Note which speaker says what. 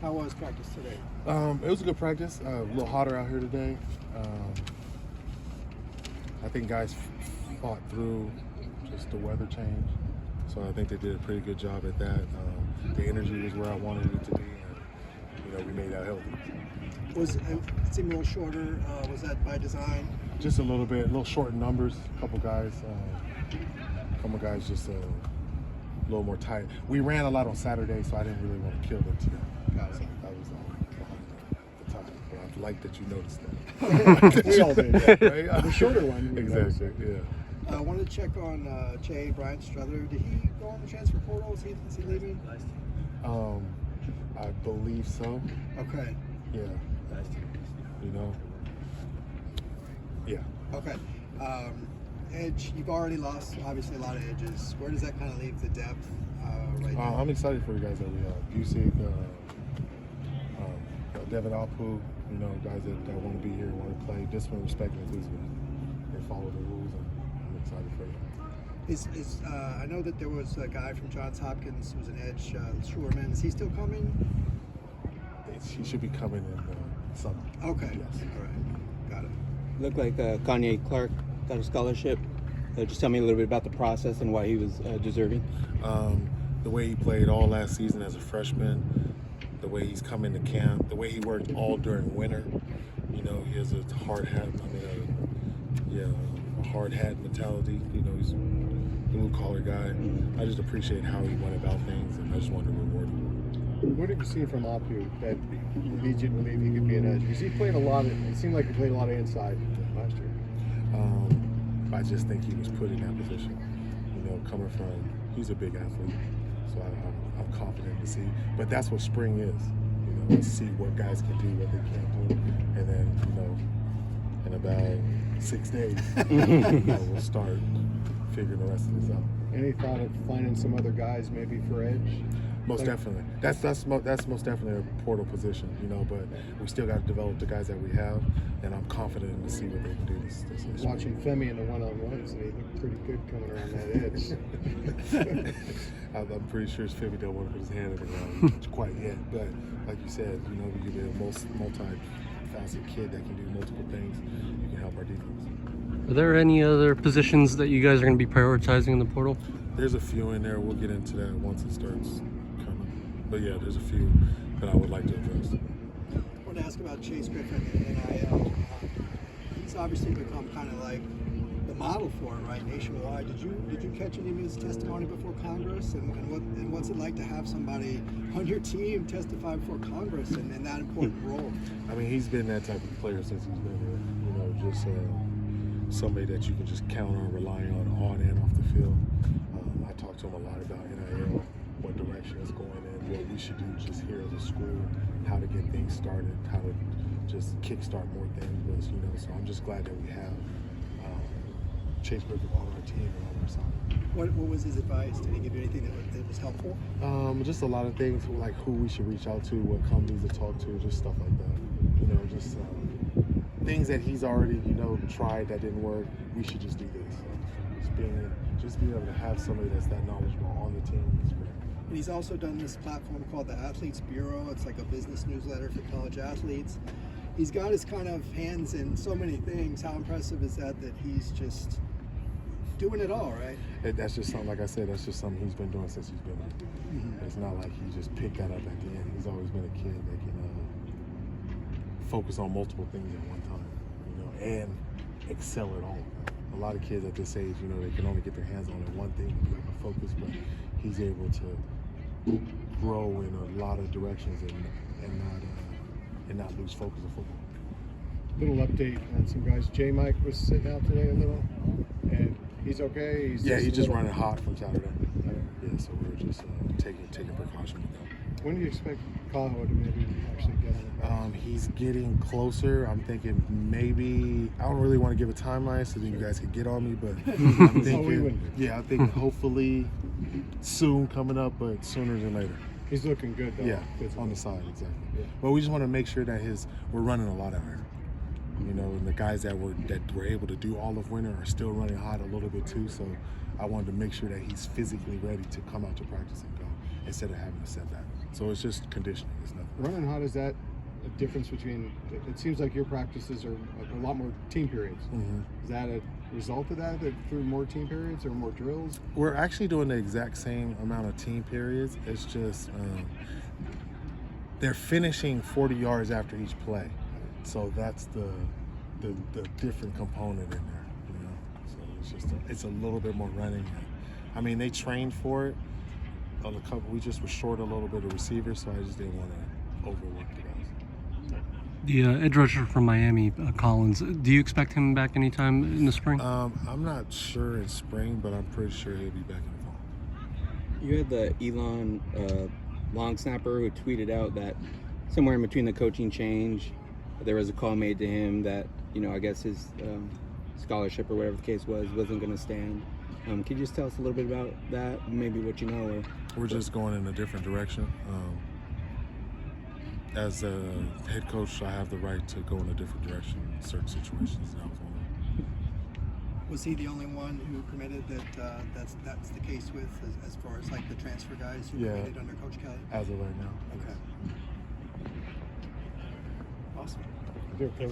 Speaker 1: How was practice today?
Speaker 2: It was a good practice. A little hotter out here today. I think guys fought through just the weather change, so I think they did a pretty good job at that. The energy was where I wanted it to be, and we made that healthy.
Speaker 1: It seemed a little shorter. Was that by design?
Speaker 2: Just a little bit, a little short in numbers. A couple guys just a little more tight. We ran a lot on Saturday, so I didn't really want to kill them today.
Speaker 1: Got it.
Speaker 2: So that was behind the time. But I like that you noticed that.
Speaker 1: We all did,
Speaker 2: right?
Speaker 1: The shorter one.
Speaker 2: Exactly. Yeah.
Speaker 1: I wanted to check on Jay Bryant Struther. Did he go on the transfer portal? Is he leaving?
Speaker 2: I believe so.
Speaker 1: Okay.
Speaker 2: Yeah. Yeah.
Speaker 1: Okay. Edge, you've already lost obviously a lot of edges. Where does that kind of leave the depth right now?
Speaker 2: I'm excited for the guys that we have. Busey, Devin Alpu, guys that want to be here, want to play. Discipline, respect, and enthusiasm. They follow the rules, and I'm excited for them.
Speaker 1: I know that there was a guy from Johns Hopkins who was an edge, Schurman. Is he still coming?
Speaker 2: He should be coming in summer.
Speaker 1: Okay.
Speaker 2: Yes.
Speaker 1: All right. Got it.
Speaker 3: Looked like Kanye Clark got a scholarship. Just tell me a little bit about the process and why he was deserving.
Speaker 2: The way he played all last season as a freshman, the way he's come into camp, the way he worked all during winter. He has a hard hat. A hard hat mentality. He's a blue collar guy. I just appreciate how he went about things, and I just wanted to reward him.
Speaker 4: What have you seen from Alpu that leads you to believe he could be an edge? Because he played it seemed like he played a lot of inside last year.
Speaker 2: I just think he was put in that position. Coming from, he's a big athlete, so I'm confident to see. But that's what spring is, to see what guys can do, what they can't do, and then, in about 6 days, we'll start figuring the rest of this out.
Speaker 4: Any thought of finding some other guys maybe for edge?
Speaker 2: Most definitely. That's most definitely a portal position, but we still got to develop the guys that we have, and I'm confident to see what they can do this
Speaker 4: Watching Femi in the one-on-ones, and he looked pretty good coming around that edge.
Speaker 2: I'm pretty sure Femi don't want to put his hand in the ground quite yet, but like you said, you get a multi-faceted kid that can do multiple things. You can help our defense.
Speaker 5: Are there any other positions that you guys are going to be prioritizing in the portal?
Speaker 2: There's a few in there. We'll get into that once it starts coming. But yeah, there's a few that I would like to address.
Speaker 1: I want to ask about Chase Griffin and NIL. He's obviously become kind of like the model for it, right, nationwide. Did you catch any of his testimony before Congress? And what's it like to have somebody on your team testify before Congress in that important role?
Speaker 2: I mean, he's been that type of player since he's been here. Just somebody that you can just count on, relying on and off the field. I talked to him a lot about NIL, what direction it's going in, what we should do just here as a school, how to get things started, how to just kickstart more things. So I'm just glad that we have Chase Griffin on our team and on our side.
Speaker 1: What was his advice? Did he give you anything that was helpful?
Speaker 2: Just a lot of things, like who we should reach out to, what companies to talk to, just stuff like that. Just things that he's already, tried that didn't work. We should just do this. Just being able to have somebody that's that knowledgeable on the team is great.
Speaker 1: And he's also done this platform called the Athletes Bureau. It's like a business newsletter for college athletes. He's got his kind of hands in so many things. How impressive is that he's just doing it all, right?
Speaker 2: That's just something, like I said, that's just something he's been doing since he's been here. Mm-hmm. It's not like he just picked that up at the end. He's always been a kid that can focus on multiple things at one time, and excel at all. A lot of kids at this age, they can only get their hands on one thing and be able to focus, but he's able to grow in a lot of directions and not lose focus of football.
Speaker 4: Little update on some guys. J. Mike was sitting out today a little, and he's okay. He's
Speaker 2: just running hot from Saturday. Yeah, so we're just taking precaution with that.
Speaker 4: When do you expect Kaho to maybe actually get on the
Speaker 2: He's getting closer. I'm thinking maybe, I don't really want to give a timeline so that you guys can get on me, but I'm thinking hopefully soon coming up, but sooner than later.
Speaker 4: He's looking good though.
Speaker 2: Yeah, on the side, exactly. Yeah. But we just want to make sure that we're running a lot out here. And the guys that were able to do all of winter are still running hot a little bit too, so I wanted to make sure that he's physically ready to come out to practice and go instead of having to set that. So it's just conditioning. It's nothing.
Speaker 4: Running hot, is that a difference between? It seems like your practices are a lot more team periods. Is that a result of that through more team periods or more drills?
Speaker 2: We're actually doing the exact same amount of team periods. It's just they're finishing 40 yards after each play, so that's the different component in there. You know, so it's just it's a little bit more running. I mean, they trained for it. We just were short a little bit of receivers, so I just didn't want to overwork the guys.
Speaker 5: The edge rusher from Miami, Collins, do you expect him back anytime in the spring?
Speaker 2: I'm not sure in spring, but I'm pretty sure he'll be back in the fall.
Speaker 3: You had the Elon long snapper who tweeted out that somewhere in between the coaching change, there was a call made to him that, you know, I guess his scholarship or whatever the case wasn't going to stand. Can you just tell us a little bit about that, maybe what you know? Or
Speaker 2: we're just going in a different direction. As a head coach, I have the right to go in a different direction in certain situations. Now,
Speaker 1: Was he the only one who committed that? That's the case with as far as like the transfer guys who committed under Coach Kelly.
Speaker 2: as of right now.
Speaker 1: Okay. Awesome.
Speaker 4: Okay.